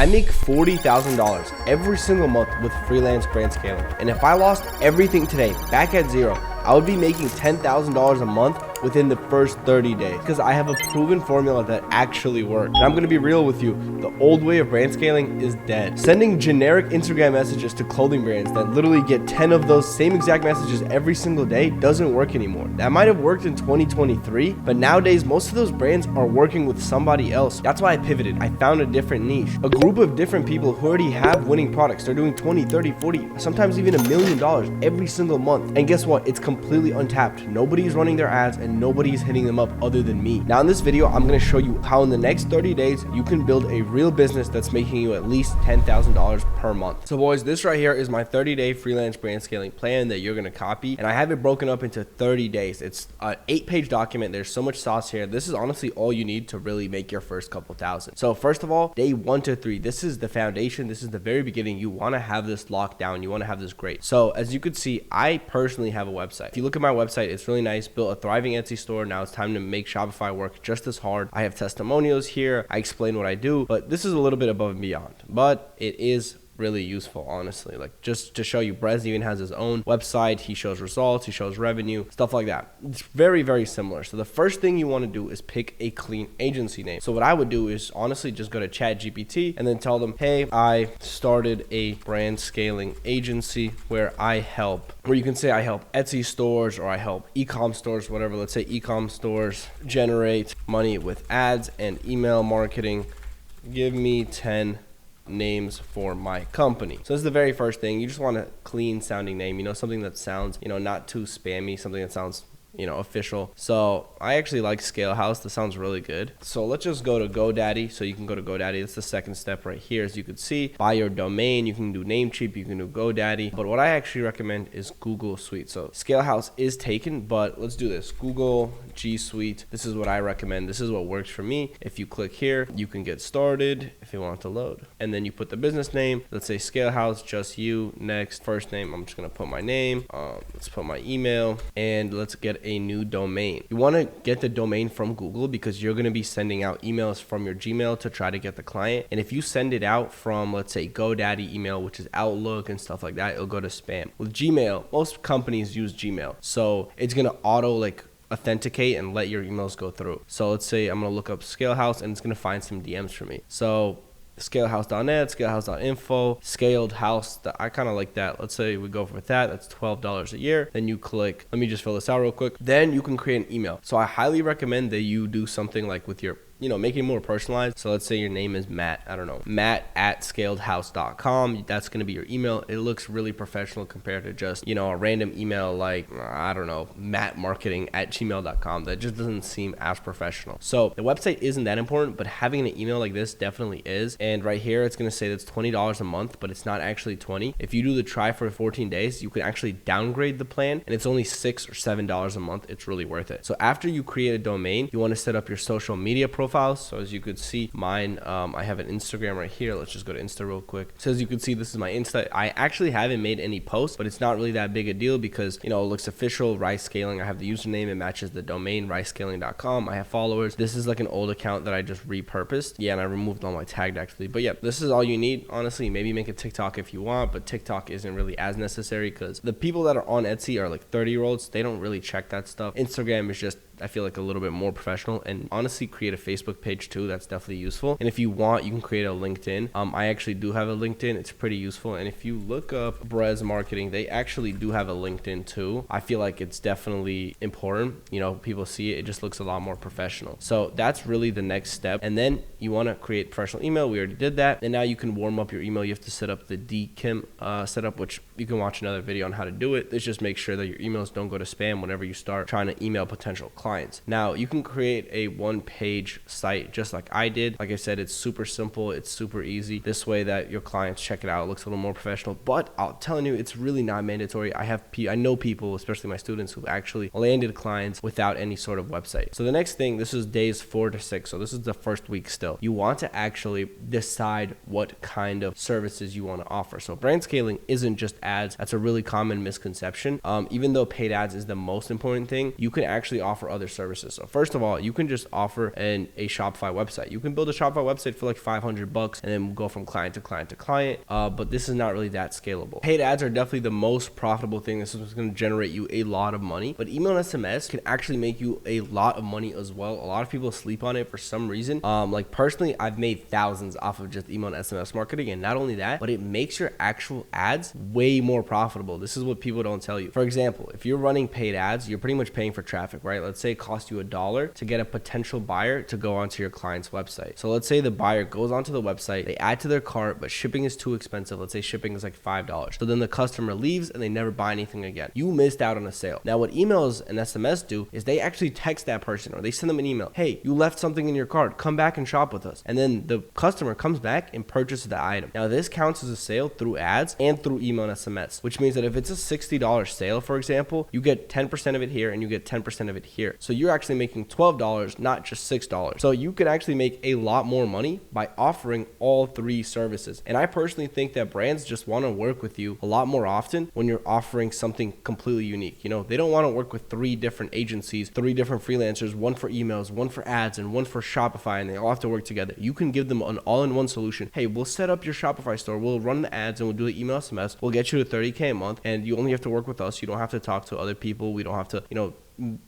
I make $40,000 every single month with freelance brand scaling. And if I lost everything today, back at zero, I would be making $10,000 a month within the first 30 days because I have a proven formula that actually works. And I'm gonna be real with you, the old way of brand scaling is dead. Sending generic Instagram messages to clothing brands that literally get 10 of those same exact messages every single day doesn't work anymore. That might have worked in 2023, but nowadays most of those brands are working with somebody else. That's why I pivoted. I found a different niche, a group of different people who already have winning products. They're doing 20, 30, 40, sometimes even $1 million every single month. And guess what? It's completely untapped. Nobody's running their ads and nobody's hitting them up other than me. Now in this video, I'm going to show you how in the next 30 days, you can build a real business that's making you at least $10,000 per month. So boys, this right here is my 30-day freelance brand scaling plan that you're going to copy. And I have it broken up into 30 days. It's an 8-page document. There's so much sauce here. This is honestly all you need to really make your first couple thousand. So first of all, day 1 to 3, this is the foundation. This is the very beginning. You want to have this locked down. You want to have this great. So as you could see, I personally have a website. If you look at my website, it's really nice. Built a thriving Etsy store. Now it's time to make Shopify work just as hard. I have testimonials here. I explain what I do, but this is a little bit above and beyond, but it is really useful, honestly. Like, just to show you, Brez even has his own website. He shows results, he shows revenue, stuff like that. It's very, very similar. So the first thing you want to do is pick a clean agency name. So what I would do is honestly just go to ChatGPT and then tell them, hey, I started a brand scaling agency where I help, where you can say I help Etsy stores or I help e-com stores, whatever. Let's say e-com stores generate money with ads and email marketing. Give me 10 names for my company. So this is the very first thing. You just want a clean sounding name, something that sounds, not too spammy, something that sounds official. So I actually like Scalehouse. This sounds really good. So let's just go to GoDaddy. So you can go to GoDaddy. That's the second step right here. As you can see, buy your domain. You can do Namecheap. You can do GoDaddy. But what I actually recommend is Google Suite. So Scalehouse is taken, but let's do this. Google G Suite. This is what I recommend. This is what works for me. If you click here, you can get started if you want to load. And then you put the business name. Let's say Scalehouse, just you. Next, first name. I'm just going to put my name. Let's put my email. And let's get a new domain. You want to get the domain from Google because you're going to be sending out emails from your Gmail to try to get the client. And if you send it out from, let's say, GoDaddy email, which is Outlook and stuff like that, it'll go to spam. With Gmail, most companies use Gmail. So it's going to auto authenticate and let your emails go through. So let's say I'm going to look up Scalehouse and it's going to find some DMs for me. So scalehouse.net, scalehouse.info, scaled house. I kind of like that. Let's say we go for that. That's $12 a year. Then you click, let me just fill this out real quick. Then you can create an email. So I highly recommend that you do something like with your make it more personalized. So let's say your name is Matt, I don't know, matt@scaledhouse.com. That's going to be your email. It looks really professional compared to just, a random email like, I don't know, mattmarketing@gmail.com. That just doesn't seem as professional. So the website isn't that important, but having an email like this definitely is. And right here, it's going to say that's $20 a month, but it's not actually 20. If you do the try for 14 days, you can actually downgrade the plan and it's only $6 or $7 a month. It's really worth it. So after you create a domain, you want to set up your social media profile. So as you could see, mine, I have an Instagram right here. Let's just go to Insta real quick. So as you can see, this is my Insta. I actually haven't made any posts, but it's not really that big a deal because, it looks official. Rise Scaling. I have the username. It matches the domain, risescaling.com. I have followers. This is like an old account that I just repurposed. Yeah, and I removed all my tagged actually. But yeah, this is all you need. Honestly, maybe make a TikTok if you want, but TikTok isn't really as necessary because the people that are on Etsy are like 30-year-olds. They don't really check that stuff. Instagram is just, I feel like, a little bit more professional. And honestly, create a Facebook page too. That's definitely useful. And if you want, you can create a LinkedIn. I actually do have a LinkedIn. It's pretty useful. And if you look up Brez Marketing, they actually do have a LinkedIn too. I feel like it's definitely important. People see it. It just looks a lot more professional. So that's really the next step. And then you want to create professional email. We already did that. And now you can warm up your email. You have to set up the DKIM setup, which you can watch another video on how to do it. Let's just make sure that your emails don't go to spam whenever you start trying to email potential clients. Now you can create a one-page site just like I did. Like I said, it's super simple. It's super easy. This way that your clients check it out. It looks a little more professional, but I'm telling you, it's really not mandatory. I know people, especially my students, who actually landed clients without any sort of website. So the next thing, this is days 4 to 6. So this is the first week still. You want to actually decide what kind of services you want to offer. So brand scaling isn't just ads. That's a really common misconception. Even though paid ads is the most important thing, you can actually offer other services. So first of all, you can just offer a Shopify website. You can build a Shopify website for like $500 and then go from client to client to client. But this is not really that scalable. Paid ads are definitely the most profitable thing. This is going to generate you a lot of money, but email and SMS can actually make you a lot of money as well. A lot of people sleep on it for some reason. Like personally, I've made thousands off of just email and SMS marketing. And not only that, but it makes your actual ads way more profitable. This is what people don't tell you. For example, if you're running paid ads, you're pretty much paying for traffic, right? Let's say it costs you $1 to get a potential buyer to go onto your client's website. So let's say the buyer goes onto the website, they add to their cart, but shipping is too expensive. Let's say shipping is like $5. So then the customer leaves and they never buy anything again. You missed out on a sale. Now what emails and SMS do is they actually text that person or they send them an email. Hey, you left something in your cart. Come back and shop with us. And then the customer comes back and purchases the item. Now this counts as a sale through ads and through email and SMS, which means that if it's a $60 sale, for example, you get 10% of it here and you get 10% of it here. So you're actually making $12, not just $6. So you could actually make a lot more money by offering all three services. And I personally think that brands just want to work with you a lot more often when you're offering something completely unique. You know, they don't want to work with 3 different agencies, 3 different freelancers, one for emails, one for ads, and one for Shopify, and they all have to work together. You can give them an all-in-one solution. Hey, we'll set up your Shopify store, we'll run the ads, and we'll do the email SMS. We'll get you to $30K a month, and you only have to work with us. You don't have to talk to other people. We don't have to,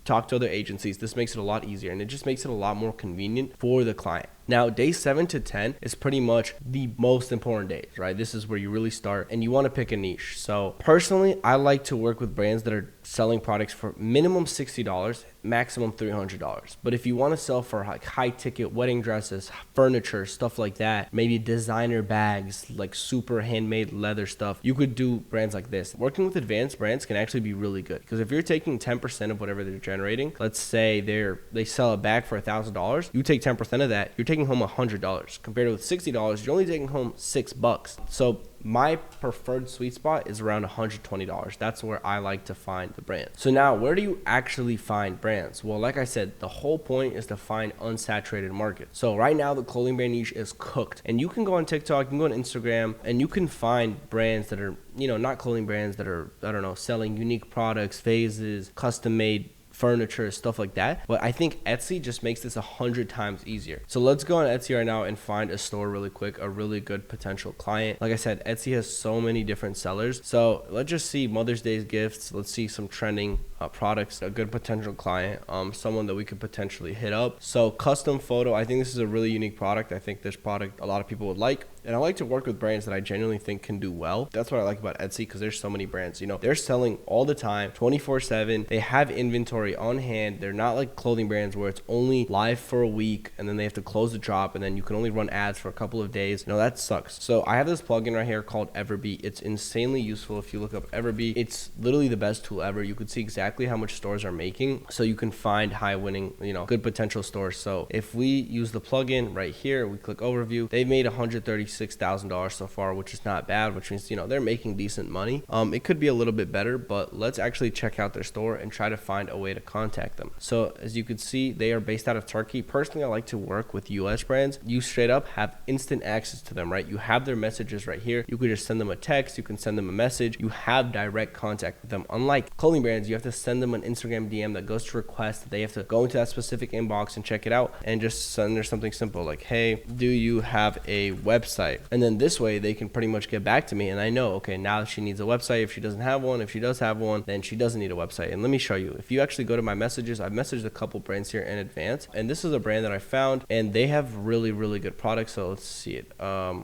talk to other agencies. This makes it a lot easier, and it just makes it a lot more convenient for the client. Now, day 7 to 10 is pretty much the most important days, right? This is where you really start, and you want to pick a niche. So personally, I like to work with brands that are selling products for minimum $60, maximum $300. But if you want to sell for like high ticket wedding dresses, furniture, stuff like that, maybe designer bags, like super handmade leather stuff, you could do brands like this. Working with advanced brands can actually be really good, because if you're taking 10% of whatever they're generating, let's say they sell a bag for $1,000, you take 10% of that, you're taking home $100. Compared with $60, you're only taking home $6. So my preferred sweet spot is around $120. That's where I like to find the brand. So now, where do you actually find brands? Well, like I said, the whole point is to find unsaturated markets. So right now, the clothing brand niche is cooked, and you can go on TikTok, you can go on Instagram, and you can find brands that are, not clothing brands that are, selling unique products, phases, custom made furniture, stuff like that. But I think Etsy just makes this 100 times easier. So let's go on Etsy right now and find a store really quick, a really good potential client. Like I said, Etsy has so many different sellers. So let's just see Mother's Day gifts. Let's see some trending products, a good potential client, someone that we could potentially hit up. So custom photo, I think this is a really unique product. I think this product a lot of people would like. And I like to work with brands that I genuinely think can do well. That's what I like about Etsy, because there's so many brands. They're selling all the time, 24/7. They have inventory on hand. They're not like clothing brands where it's only live for a week and then they have to close the drop and then you can only run ads for a couple of days. That sucks. So I have this plugin right here called Everbee. It's insanely useful. If you look up Everbee, it's literally the best tool ever. You could see exactly how much stores are making, so you can find high winning, good potential stores. So if we use the plugin right here, we click overview, they've made $136,000 so far, which is not bad, which means, they're making decent money. It could be a little bit better, but let's actually check out their store and try to find a way to contact them. So as you can see, they are based out of Turkey. Personally, I like to work with US brands. You straight up have instant access to them, right? You have their messages right here. You could just send them a text, you can send them a message. You have direct contact with them. Unlike clothing brands, you have to send them an Instagram DM that goes to request. They have to go into that specific inbox and check it out and just send her something simple like, hey, do you have a website? And then this way they can pretty much get back to me, and I know, okay, now she needs a website. If she doesn't have one, if she does have one, then she doesn't need a website. And let me show you. If you actually go to my messages, I've messaged a couple brands here in advance, and this is a brand that I found, and they have really, really good products. So let's see it.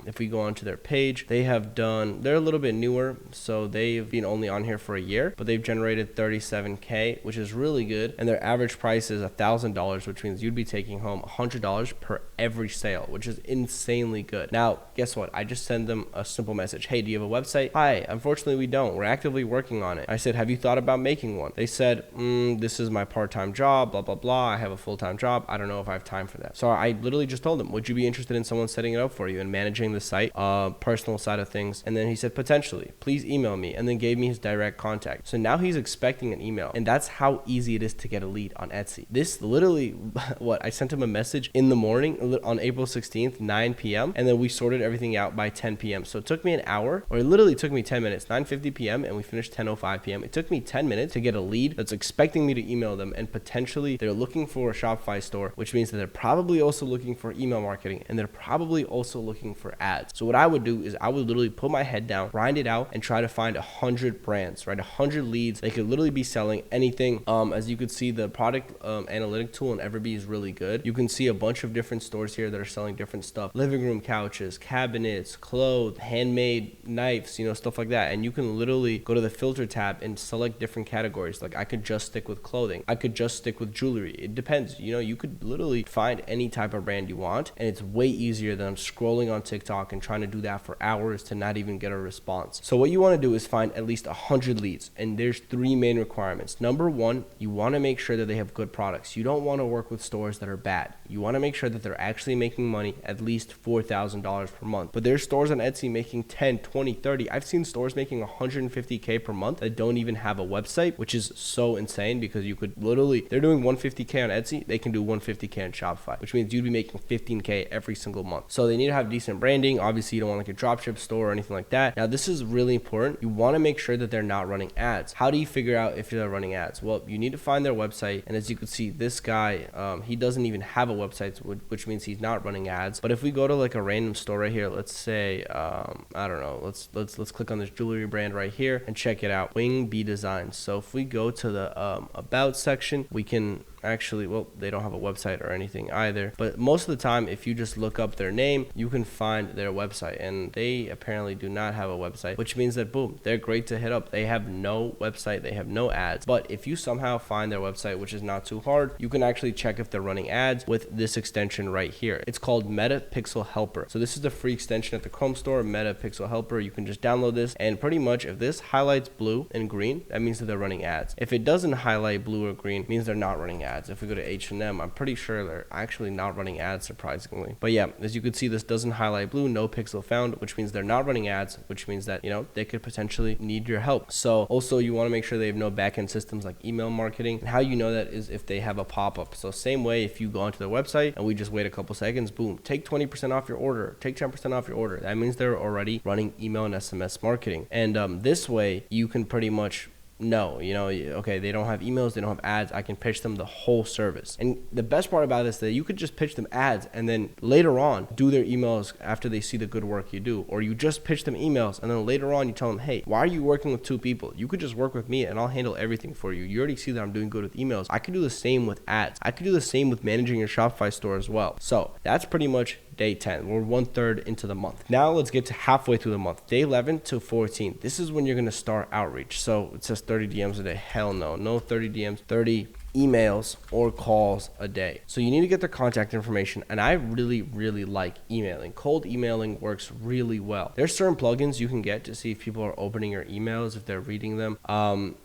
If we go onto their page, they're a little bit newer, so they've been only on here for a year, but they've generated $37K, which is really good, and their average price is $1,000, which means you'd be taking home $100 per every sale, which is insanely good. Now, guess what? I just send them a simple message. Hey, do you have a website? Hi, unfortunately we don't. We're actively working on it. I said, have you thought about making one? They said, this is my part-time job, blah, blah, blah. I have a full-time job. I don't know if I have time for that. So I literally just told him, would you be interested in someone setting it up for you and managing the site, personal side of things? And then he said, potentially, please email me, and then gave me his direct contact. So now he's expecting an email email. And that's how easy it is to get a lead on Etsy. This literally, what, I sent him a message in the morning on April 16th, 9 p.m. And then we sorted everything out by 10 p.m. So it took me an hour, or it literally took me 10 minutes, 9:50 p.m. and we finished 10:05 p.m. It took me 10 minutes to get a lead that's expecting me to email them, and potentially they're looking for a Shopify store, which means that they're probably also looking for email marketing, and they're probably also looking for ads. So what I would do is I would literally put my head down, grind it out, and try to find 100 brands, right? 100 leads. They could literally be selling anything. As you could see, the product analytic tool in Everbee is really good. You can see a bunch of different stores here that are selling different stuff: living room couches, cabinets, clothes, handmade knives, stuff like that. And you can literally go to the filter tab and select different categories. Like I could just stick with clothing. I could just stick with jewelry. It depends. You could literally find any type of brand you want, and it's way easier than scrolling on TikTok and trying to do that for hours to not even get a response. So what you want to do is find at least 100 leads, and there's 3 main requirements. Number 1, you want to make sure that they have good products. You don't want to work with stores that are bad. You want to make sure that they're actually making money, at least $4,000 per month. But there's stores on Etsy making 10, 20, 30. I've seen stores making $150K per month that don't even have a website, which is so insane, because you could literally, they're doing $150K on Etsy, they can do $150K on Shopify, which means you'd be making $15K every single month. So they need to have decent branding. Obviously, you don't want like a dropship store or anything like that. Now, this is really important. You want to make sure that they're not running ads. How do you figure out if they're running ads? Well, you need to find their website. And as you can see, this guy, he doesn't even have a website, which means he's not running ads. But if we go to like a random store right here, let's say, I don't know, let's click on this jewelry brand right here and check it out. Wing Bee Designs. So if we go to the about section, we can actually, well, they don't have a website or anything either, but most of the time, if you just look up their name, you can find their website, and they apparently do not have a website, which means that boom, they're great to hit up. They have no website, they have no ads. But if you somehow find their website, which is not too hard, you can actually check if they're running ads with this extension right here. It's called Meta Pixel Helper. So this is the free extension at the Chrome store, Meta Pixel Helper. You can just download this, and pretty much if this highlights blue and green, that means that they're running ads. If it doesn't highlight blue or green, it means they're not running ads. If we go to H&M, I'm pretty sure they're actually not running ads, surprisingly. But yeah, as you can see, this doesn't highlight blue, no pixel found, which means they're not running ads, which means that, they could potentially need your help. So also you want to make sure they have no backend systems like email marketing. And how you know that is if they have a pop-up. So same way, if you go onto their website and we just wait a couple seconds, boom, take 20% off your order, take 10% off your order. That means they're already running email and SMS marketing. And this way you can pretty much okay, they don't have emails, they don't have ads, I can pitch them the whole service. And the best part about this is that you could just pitch them ads and then later on do their emails after they see the good work you do. Or you just pitch them emails and then later on you tell them, hey, why are you working with 2 people? You could just work with me and I'll handle everything for you. You already see that I'm doing good with emails. I could do the same with ads. I could do the same with managing your Shopify store as well. So that's pretty much day 10. We're 1/3 into the month. Now let's get to halfway through the month. Day 11 to 14. This is when you're going to start outreach. So it says 30 DMs a day. Hell no. No 30 DMs. 30 emails or calls a day. So you need to get their contact information, and I really like emailing. Cold emailing works really well. There's certain plugins you can get to see if people are opening your emails, if they're reading them,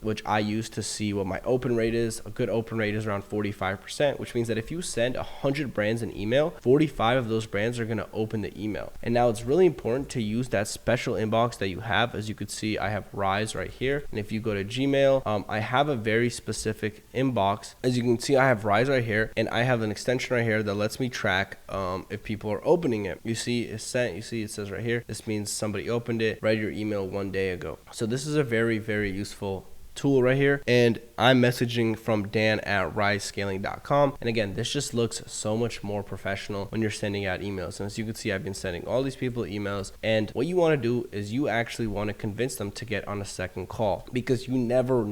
which I use to see what my open rate is. A good open rate is around 45%, which means that if you send 100 brands an email, 45 of those brands are going to open the email. And now it's really important to use that special inbox that you have. As you could see, I have Rise right here, and if you go to Gmail, I have a very specific inbox. As you can see, I have Rise right here, and I have an extension right here that lets me track if people are opening it. You see it's sent, you see it says right here, this means somebody opened it, read your email 1 day ago. So this is a very useful tool right here, and I'm messaging from dan@risescaling.com. And again, this just looks so much more professional when you're sending out emails. And as you can see, I've been sending all these people emails, and what you want to do is you actually want to convince them to get on a second call, because you never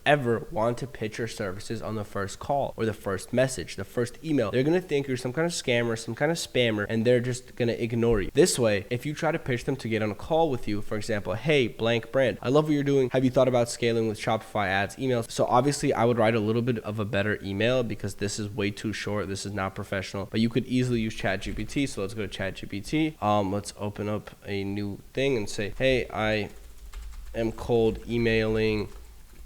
ever want to pitch your services on the first call or the first message, the first email. They're going to think you're some kind of scammer, some kind of spammer, and they're just going to ignore you. This way, if you try to pitch them to get on a call with you, for example, hey, blank brand, I love what you're doing. Have you thought about scaling with Shopify ads, emails? So obviously I would write a little bit of a better email because this is way too short. This is not professional, but you could easily use ChatGPT. So let's go to ChatGPT. Let's open up a new thing and say, hey, I am cold emailing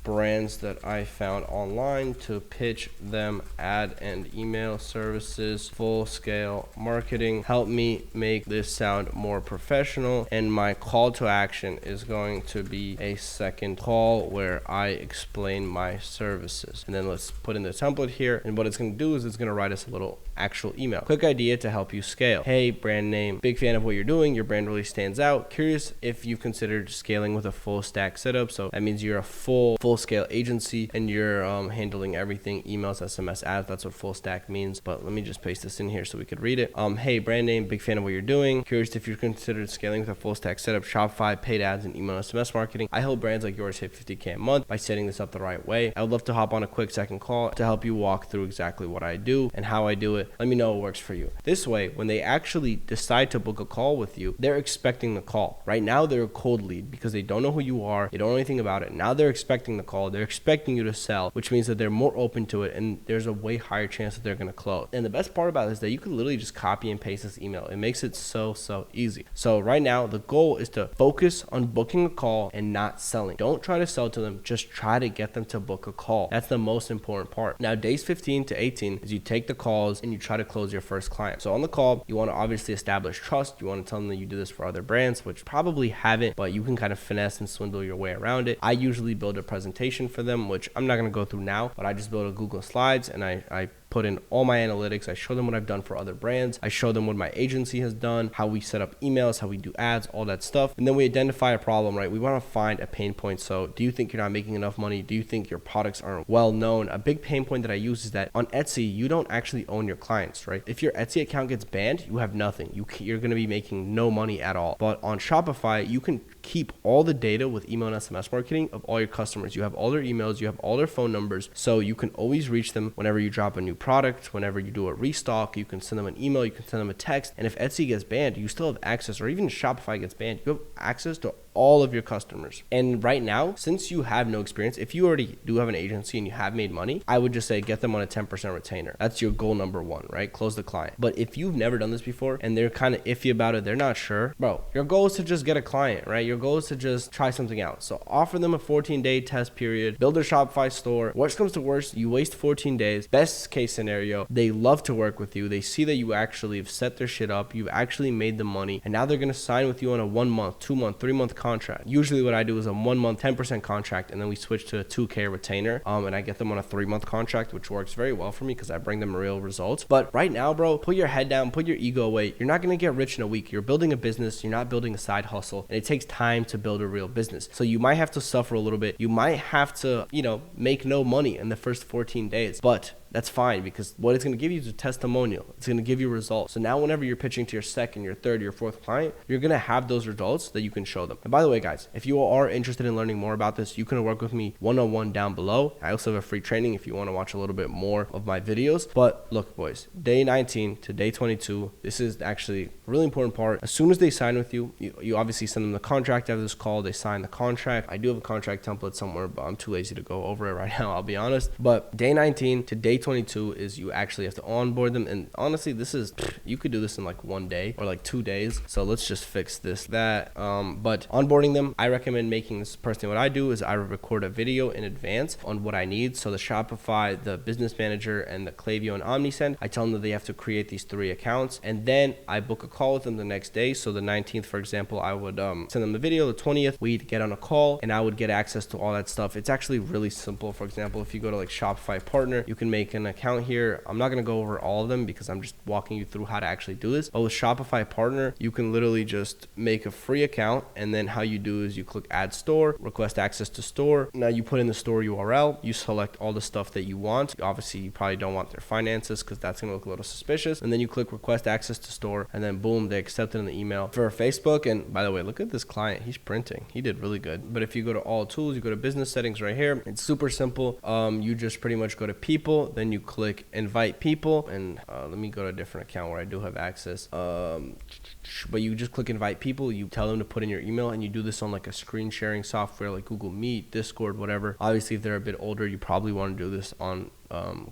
brands that I found online to pitch them ad and email services, full scale marketing. Help me make this sound more professional. And my call to action is going to be a second call where I explain my services. And then let's put in the template here. And what it's going to do is it's going to write us a little actual email. Quick idea to help you scale. Hey, brand name, big fan of what you're doing. Your brand really stands out. Curious if you've considered scaling with a full stack setup. So that means you're a full scale agency and you're handling everything, emails, SMS, ads. That's what full stack means. But let me just paste this in here so we could read it. Hey, brand name, big fan of what you're doing. Curious if you've considered scaling with a full stack setup, Shopify, paid ads, and email SMS marketing. I help brands like yours hit 50K a month by setting this up the right way. I would love to hop on a quick second call to help you walk through exactly what I do and how I do it. Let me know what works for you. This way, when they actually decide to book a call with you, they're expecting the call. Right now, they're a cold lead because they don't know who you are. They don't know anything about it. Now they're expecting the call. They're expecting you to sell, which means that they're more open to it and there's a way higher chance that they're going to close. And the best part about it is that you can literally just copy and paste this email. It makes it so easy. So right now, the goal is to focus on booking a call and not selling. Don't try to sell to them. Just try to get them to book a call. That's the most important part. Now, days 15 to 18 is you take the calls and you try to close your first client. So on the call, you want to obviously establish trust. You want to tell them that you do this for other brands, which probably haven't, but you can kind of finesse and swindle your way around it. I usually build a presentation for them, which I'm not going to go through now, but I just build a Google Slides and I put in all my analytics. I show them what I've done for other brands. I show them what my agency has done, how we set up emails, how we do ads, all that stuff. And then we identify a problem, right? We want to find a pain point. So do you think you're not making enough money? Do you think your products aren't well known? A big pain point that I use is that on Etsy, you don't actually own your clients, right? If your Etsy account gets banned, you have nothing. You're going to be making no money at all. But on Shopify, you can keep all the data with email and SMS marketing of all your customers. You have all their emails, you have all their phone numbers, so you can always reach them whenever you drop a new product, whenever you do a restock. You can send them an email, you can send them a text, and if Etsy gets banned, you still have access, or even Shopify gets banned, you have access to all of your customers. And right now, since you have no experience, if you already do have an agency and you have made money, I would just say get them on a 10% retainer. That's your goal number one, right? Close the client. But if you've never done this before and they're kind of iffy about it, they're not sure, bro, your goal is to just get a client, right? Your goal is to just try something out. So offer them a 14-day test period, build a Shopify store. Worst comes to worst, you waste 14 days. Best case scenario, they love to work with you. They see that you actually have set their shit up. You've actually made them money. And now they're going to sign with you on a 1 month, 2 month, 3 month contract. Usually what I do is a 1 month, 10% contract, and then we switch to a 2K retainer. And I get them on a 3 month contract, which works very well for me because I bring them real results. But right now, bro, put your head down, put your ego away. You're not going to get rich in a week. You're building a business. You're not building a side hustle. And it takes time to build a real business. So you might have to suffer a little bit. You might have to, make no money in the first 14 days. But that's fine, because what it's going to give you is a testimonial. It's going to give you results. So now whenever you're pitching to your second, your third, your fourth client, you're going to have those results that you can show them. And by the way, guys, if you are interested in learning more about this, you can work with me one-on-one down below. I also have a free training if you want to watch a little bit more of my videos. But look, boys, day 19 to day 22, this is actually a really important part. As soon as they sign with you, you obviously send them the contract after this call. They sign the contract. I do have a contract template somewhere, but I'm too lazy to go over it right now, I'll be honest. But day 19 to day 22 is you actually have to onboard them. And honestly, this is, you could do this in like 1 day or like 2 days. So let's just fix that. But onboarding them, I recommend making this personally. What I do is I record a video in advance on what I need. So the Shopify, the Business Manager, and the Klaviyo and OmniSend, I tell them that they have to create these 3 accounts. And then I book a call with them the next day. So the 19th, for example, I would send them the video. The 20th, we'd get on a call and I would get access to all that stuff. It's actually really simple. For example, if you go to like Shopify Partner, you can make an account here. I'm not going to go over all of them because I'm just walking you through how to actually do this. But with Shopify Partner, you can literally just make a free account, and then how you do is you click add store, request access to store. Now you put in the store URL, you select all the stuff that you want. Obviously, you probably don't want their finances because that's going to look a little suspicious. And then you click request access to store, and then boom, they accept it in the email. For Facebook, and by the way, look at this client. He's printing. He did really good. But if you go to all tools, you go to business settings right here. It's super simple. You just pretty much go to people, then you click invite people, and let me go to a different account where I do have access. But you just click invite people, you tell them to put in your email, and you do this on like a screen sharing software like Google Meet, Discord, whatever. Obviously, if they're a bit older, you probably want to do this on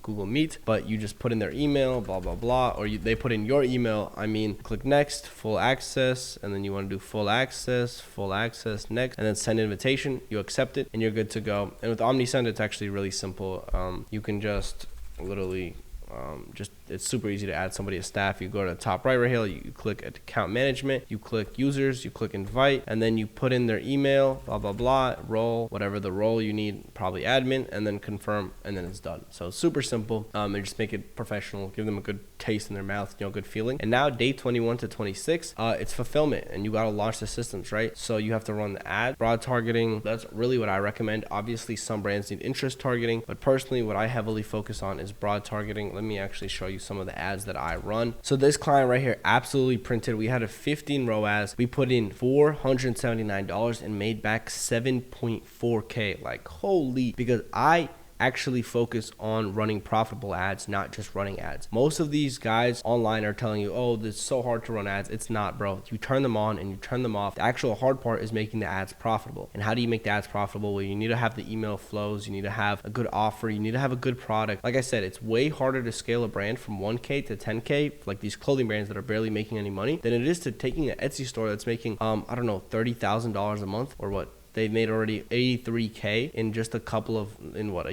Google Meet, but you just put in their email, blah, blah, blah, or they put in your email. Click next, full access, and then you want to do full access, next, and then send invitation. You accept it and you're good to go. And with OmniSend, it's actually really simple. You can just literally it's super easy to add somebody as staff. You go to the top right here, you click account management, you click users, you click invite, and then you put in their email, blah, blah, blah, role, whatever the role you need, probably admin, and then confirm, and then it's done. So super simple. And just make it professional, give them a good taste in their mouth, good feeling. And now day 21 to 26, it's fulfillment, and you got to launch the systems, right? So you have to run the ad, broad targeting. That's really what I recommend. Obviously some brands need interest targeting, but personally what I heavily focus on is broad targeting. Let me actually show you some of the ads that I run. So this client right here absolutely printed. We had a 15 ROAS. We put in $479 and made back 7.4K. Like holy, because I actually focus on running profitable ads, not just running ads. Most of these guys online are telling you, oh, this is so hard to run ads. It's not, bro. You turn them on and you turn them off. The actual hard part is making the ads profitable. And how do you make the ads profitable? Well, you need to have the email flows. You need to have a good offer. You need to have a good product. Like I said, it's way harder to scale a brand from 1K to 10K, like these clothing brands that are barely making any money, than it is to taking an Etsy store that's making, I don't know, $30,000 a month, or what? They've made already 83K in just a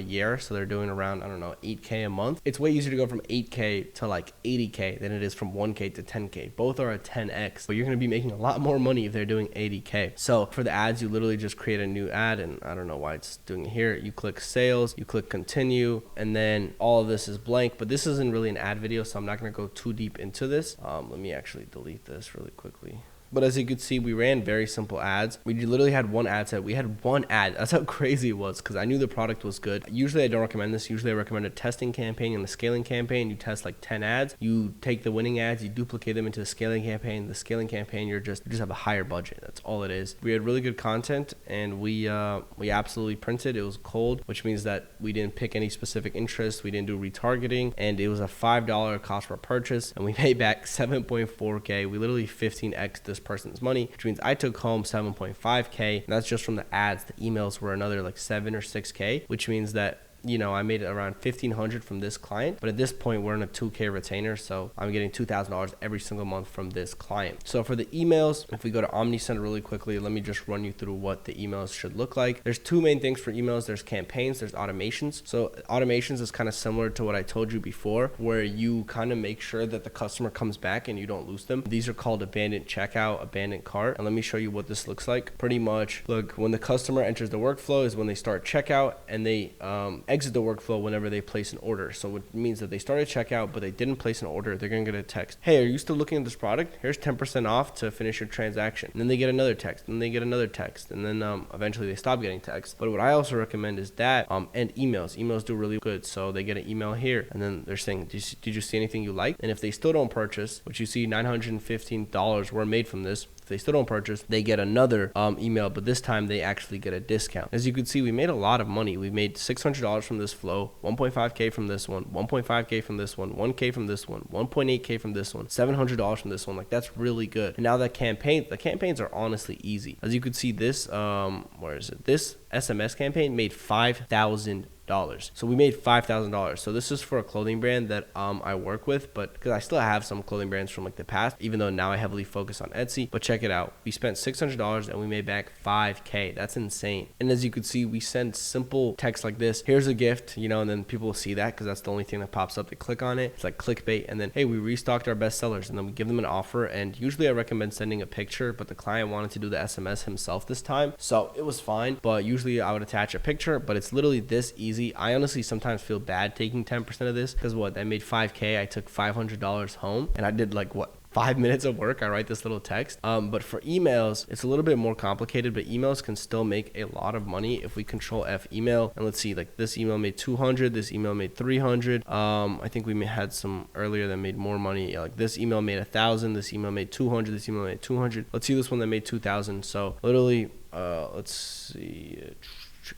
year. So they're doing around, 8K a month. It's way easier to go from 8K to like 80K than it is from 1K to 10K. Both are a 10X, but you're going to be making a lot more money if they're doing 80K. So for the ads, you literally just create a new ad, and I don't know why it's doing it here. You click sales, you click continue, and then all of this is blank, but this isn't really an ad video, so I'm not going to go too deep into this. Let me actually delete this really quickly. But as you could see, we ran very simple ads. We literally had one ad set. We had one ad. That's how crazy it was, because I knew the product was good. Usually I don't recommend this. Usually I recommend a testing campaign and a scaling campaign. You test like 10 ads. You take the winning ads, you duplicate them into the scaling campaign. The scaling campaign, you just have a higher budget. That's all it is. We had really good content, and we absolutely printed. It was cold, which means that we didn't pick any specific interest. We didn't do retargeting, and it was a $5 cost per purchase, and we made back 7.4K. We literally 15x this person's money, which means I took home 7.5K. And that's just from the ads. The emails were another like 7 or 6K, which means that I made around $1,500 from this client, but at this point we're in a 2K retainer, so I'm getting $2,000 every single month from this client. So for the emails, if we go to OmniSend really quickly, let me just run you through what the emails should look like. There's two main things for emails. There's campaigns, there's automations. So automations is kind of similar to what I told you before, where you kind of make sure that the customer comes back and you don't lose them. These are called abandoned checkout, abandoned cart, and let me show you what this looks like. Pretty much, look, when the customer enters the workflow is when they start checkout, and they exit the workflow whenever they place an order. So it means that they started checkout, but they didn't place an order. They're going to get a text. Hey, are you still looking at this product? Here's 10% off to finish your transaction. And then they get another text, and they get another text, and then eventually they stop getting texts. But what I also recommend is that and emails. Emails do really good. So they get an email here, and then they're saying, did you see anything you like? And if they still don't purchase, which you see $915 were made from this, if they still don't purchase, they get another email, but this time they actually get a discount. As you can see, we made a lot of money. We made $600 from this flow, 1.5K from this one, 1.5K from this one, 1K from this one, 1.8K from this one, $700 from this one. Like, that's really good. And now the campaigns are honestly easy. As you could see, this this SMS campaign made $5,000. So we made $5,000. So this is for a clothing brand that I work with, but because I still have some clothing brands from like the past, even though now I heavily focus on Etsy. But check it out. We spent $600 and we made back $5K. That's insane. And as you can see, we send simple text like this. Here's a gift, and then people will see that because that's the only thing that pops up. They click on it. It's like clickbait. And then, hey, we restocked our best sellers, and then we give them an offer. And usually I recommend sending a picture, but the client wanted to do the SMS himself this time. So it was fine. But usually I would attach a picture, but it's literally this easy. I honestly sometimes feel bad taking 10% of this, because I made $5K. I took $500 home, and I did 5 minutes of work. I write this little text. But for emails, it's a little bit more complicated, but emails can still make a lot of money if we control F email. And let's see, this email made 200, this email made 300. I think we had some earlier that made more money. This email made 1,000, this email made 200, this email made 200. Let's see this one that made 2,000. So literally, let's see.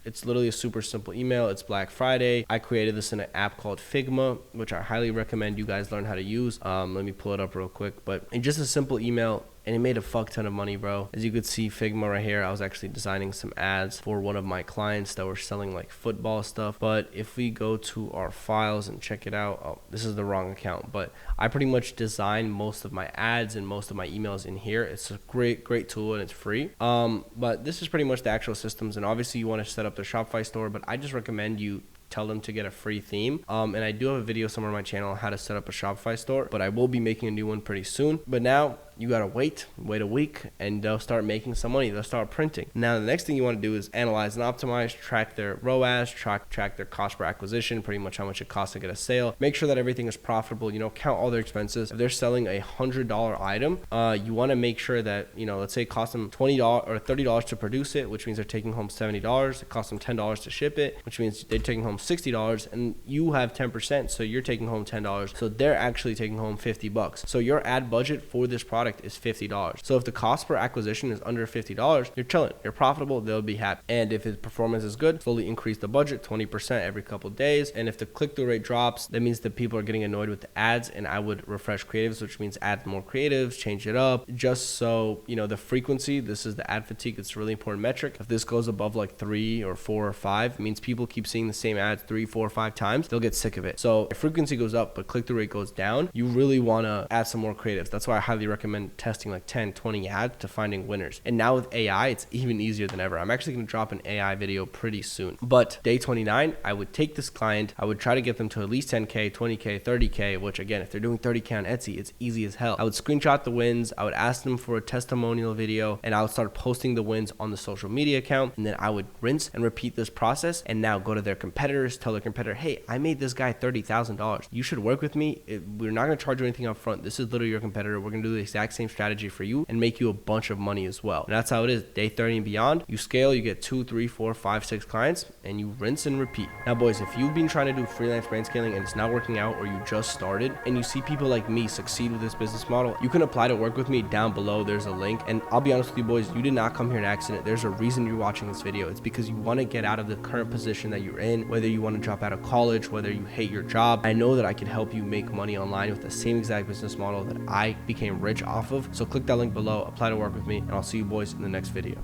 It's literally a super simple email. It's Black Friday. I created this in an app called Figma, which I highly recommend you guys learn how to use. Let me pull it up real quick. But in just a simple email, and it made a fuck ton of money, bro. As you could see, Figma right here, I was actually designing some ads for one of my clients that were selling like football stuff. But if we go to our files and check it out, oh, this is the wrong account, but I pretty much design most of my ads and most of my emails in here. It's a great tool and it's free. But this is pretty much the actual systems, and obviously you want to set up the Shopify store, but I just recommend you tell them to get a free theme. And I do have a video somewhere on my channel on how to set up a Shopify store, but I will be making a new one pretty soon. But now you gotta wait a week, and they'll start making some money. They'll start printing. Now the next thing you want to do is analyze and optimize, track their ROAS, track their cost per acquisition, pretty much how much it costs to get a sale. Make sure that everything is profitable. Count all their expenses. If they're selling a $100 item, you want to make sure that, let's say it costs them $20 or $30 to produce it, which means they're taking home $70. It costs them $10 to ship it, which means they're taking home $60, and you have 10%, so you're taking home $10. So they're actually taking home $50. So your ad budget for this product is $50. So if the cost per acquisition is under $50, you're chilling, you're profitable, they'll be happy. And if his performance is good, slowly increase the budget 20% every couple of days. And if the click-through rate drops, that means that people are getting annoyed with the ads, and I would refresh creatives, which means add more creatives, change it up, just so the frequency. This is the ad fatigue. It's a really important metric. If this goes above like 3 or 4 or 5, it means people keep seeing the same ads 3, 4, 5 times. They'll get sick of it. So if frequency goes up but click-through rate goes down, you really want to add some more creatives. That's why I highly recommend testing like 10, 20 ads to finding winners. And now with AI, it's even easier than ever. I'm actually going to drop an AI video pretty soon. But day 29, I would take this client, I would try to get them to at least 10K, 20K, 30K, which again, if they're doing 30K on Etsy, it's easy as hell. I would screenshot the wins, I would ask them for a testimonial video, and I would start posting the wins on the social media account. And then I would rinse and repeat this process, and now go to their competitors, tell their competitor, hey, I made this guy $30,000. You should work with me. We're not going to charge you anything up front. This is literally your competitor. We're going to do the exact same strategy for you and make you a bunch of money as well. And that's how it is. Day 30 and beyond, you scale, you get 2, 3, 4, 5, 6 clients, and you rinse and repeat. Now boys, if you've been trying to do freelance brand scaling and it's not working out, or you just started and you see people like me succeed with this business model, you can apply to work with me. Down below there's a link. And I'll be honest with you boys, you did not come here in accident. There's a reason you're watching this video. It's because you want to get out of the current position that you're in, whether you want to drop out of college, whether you hate your job. I know that I can help you make money online with the same exact business model that I became rich off of. So click that link below, apply to work with me, and I'll see you boys in the next video.